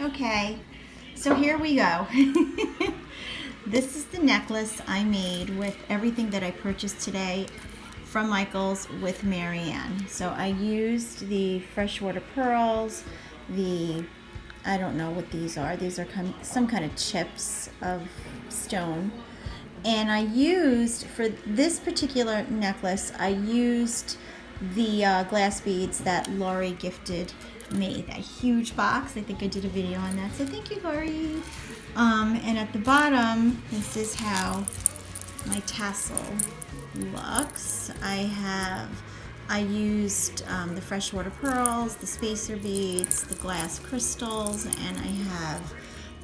Okay, so here we go. This is the necklace I made with everything that I purchased today from Michael's with Marianne. So I used the freshwater pearls, I don't know what these are. These are some kind of chips of stone. And I used, for this particular necklace, I used the glass beads that Lori gifted me. That huge box. I think I did a video on that. So thank you, Lori. And at the bottom, this is how my tassel looks. I used the freshwater pearls, the spacer beads, the glass crystals, and I have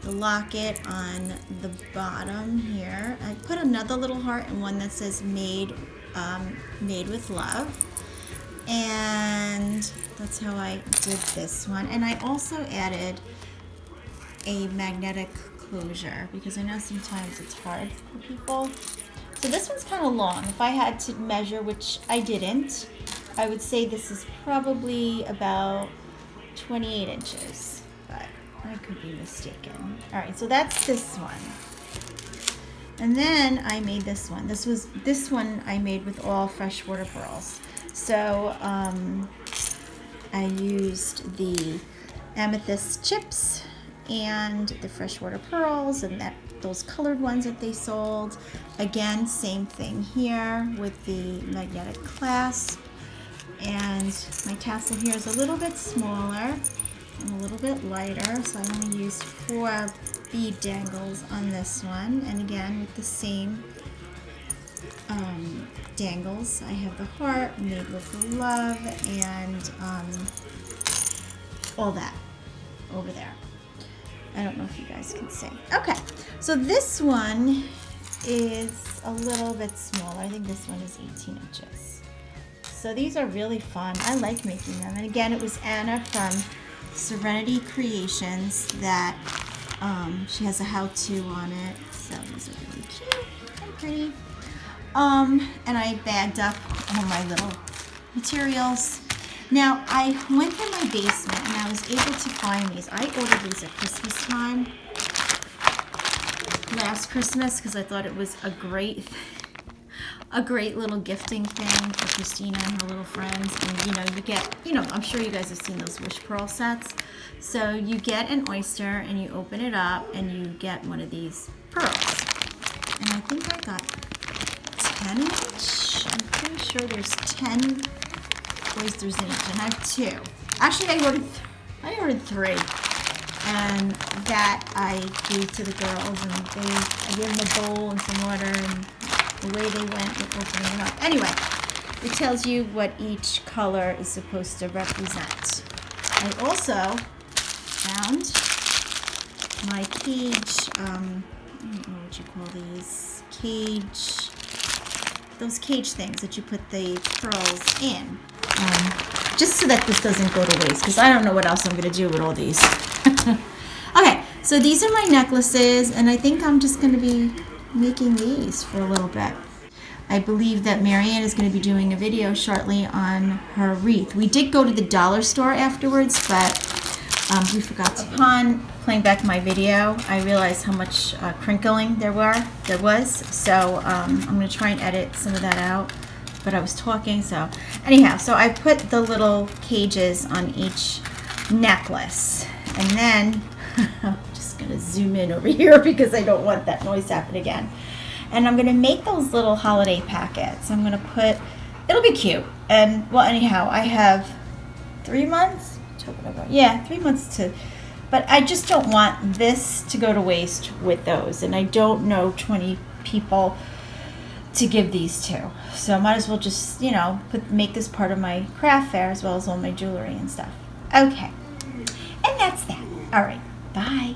the locket on the bottom here. I put another little heart and one that says made with love. And that's how I did this one. And I also added a magnetic closure because I know sometimes it's hard for people. So this one's kind of long. If I had to measure, which I didn't, I would say this is probably about 28 inches, but I could be mistaken. All right, so that's this one. And then I made this one. This one I made with all freshwater pearls. So I used the amethyst chips and the freshwater pearls and those colored ones that they sold. Again, same thing here with the magnetic clasp. And my tassel here is a little bit smaller and a little bit lighter, so I only used 4 bead dangles on this one. And again, with the same dangles, I have the heart made with love and all that over there. I don't know if you guys can see. Okay, so this one is a little bit smaller. I think this one is 18 inches. So these are really fun. I like making them. And again, it was Anna from Serenity Creations that she has a how-to on it. So these are really cute and pretty. And I bagged up all my little materials. Now, I went in my basement and I was able to find these. I ordered these at Christmas time, last Christmas, because I thought it was a great little gifting thing for Christina and her little friends. And you get, I'm sure you guys have seen those wish pearl sets. So you get an oyster and you open it up and you get one of these pearls. And I think I got 10 each. I'm pretty sure there's 10 oysters in each, and I have 2. Actually, I ordered 3, and that I gave to the girls, and I gave them a bowl and some water, and the way they went with opening them up. Anyway, it tells you what each color is supposed to represent. I also found my cage, I don't know what you call these, those cage things that you put the pearls in. Just so that this doesn't go to waste, because I don't know what else I'm going to do with all these. Okay, so these are my necklaces, and I think I'm just going to be making these for a little bit. I believe that Marianne is going to be doing a video shortly on her wreath. We did go to the dollar store afterwards, but we forgot to. Upon playing back my video, I realized how much crinkling there was. So I'm going to try and edit some of that out. But I was talking, so anyhow, so I put the little cages on each necklace, and then I'm just gonna zoom in over here because I don't want that noise to happen again. And I'm gonna make those little holiday packets. I'm gonna put, it'll be cute. And well, anyhow, I have 3 months. 3 months to. But I just don't want this to go to waste with those, and I don't know 20 people to give these to. So I might as well just, make this part of my craft fair as well as all my jewelry and stuff. Okay. And that's that. All right. Bye.